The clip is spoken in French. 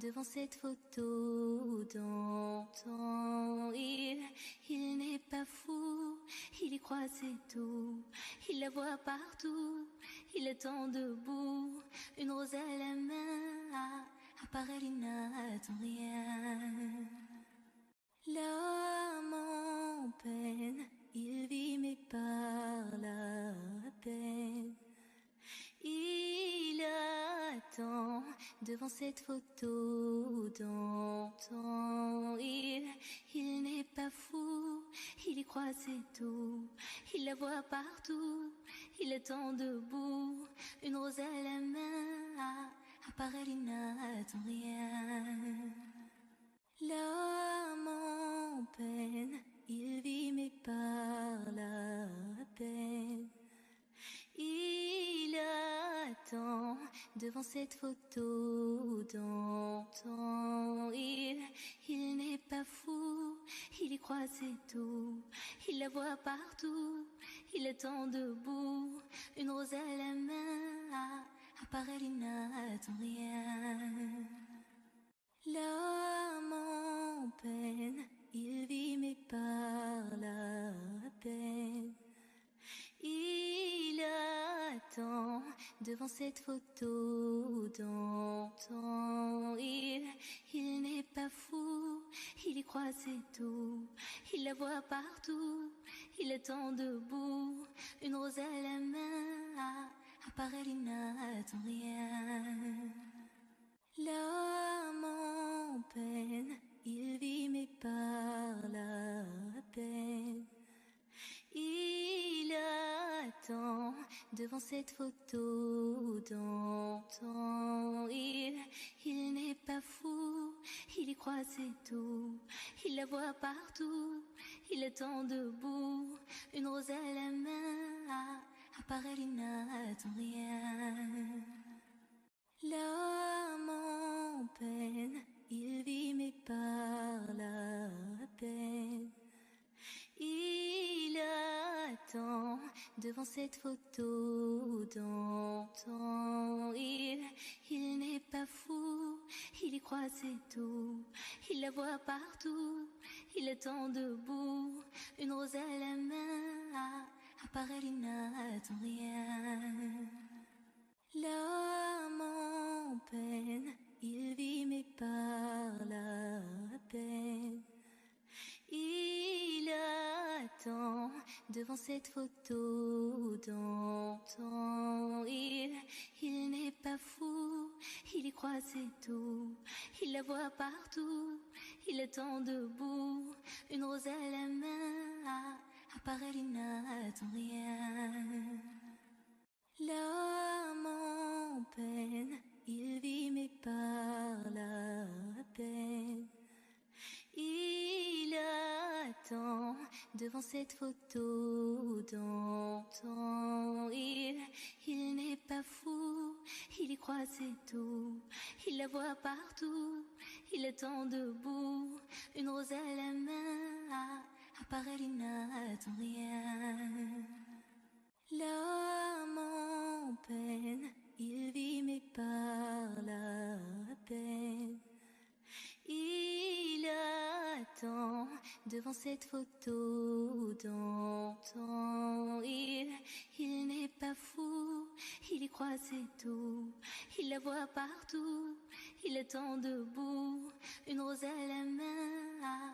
devant cette photo d'antan. Il n'est pas fou, il y croit c'est tout. Il la voit partout, il attend debout, une rose à la main, à part elle il n'attend rien. L'homme en peine, il vit mais par la peine. Il attend devant cette photo d'antan. Il n'est pas fou, il y croit c'est tout. Il la voit partout, il attend debout, une rose à la main, à part elle il n'attend rien. L'homme en peine, il vit mais par la peine. Il attend devant cette photo d'antan. Il n'est pas fou, il y croit c'est tout. Il la voit partout, il attend debout, une rose à la main, à part elle il n'attend rien. L'homme en peine, il vit mais par la peine. Il attend devant cette photo d'antan. Il n'est pas fou, il y croit c'est tout. Il la voit partout, il attend debout, une rose à la main, à part elle il n'attend rien. L'homme en peine, il vit mais par la peine. Il attend devant cette photo d'antan. Il n'est pas fou, il y croit c'est tout. Il la voit partout, il attend debout, une rose à la main, à part elle il n'attend rien. L'homme en peine, il vit mais par la peine. Il attend devant cette photo d'antan. Il n'est pas fou, il y croit c'est tout. Il la voit partout, il attend debout, une rose à la main, à part elle il n'attend rien. L'homme en peine, il vit mais par la peine. Il attend devant cette photo d'antan. Il n'est pas fou, il y croit c'est tout. Il la voit partout, il attend debout, une rose à la main, à part elle il n'attend rien. L'homme en peine, il vit mais par la peine. Il attend devant cette photo d'antan. Il n'est pas fou, il y croit c'est tout. Il la voit partout, il attend debout, une rose à la main, à part elle il n'attend rien. L'homme en peine, il vit mais par la peine. Il attend devant cette photo d'antan. Il n'est pas fou, il y croit c'est tout. Il la voit partout, il attend debout, une rose à la main,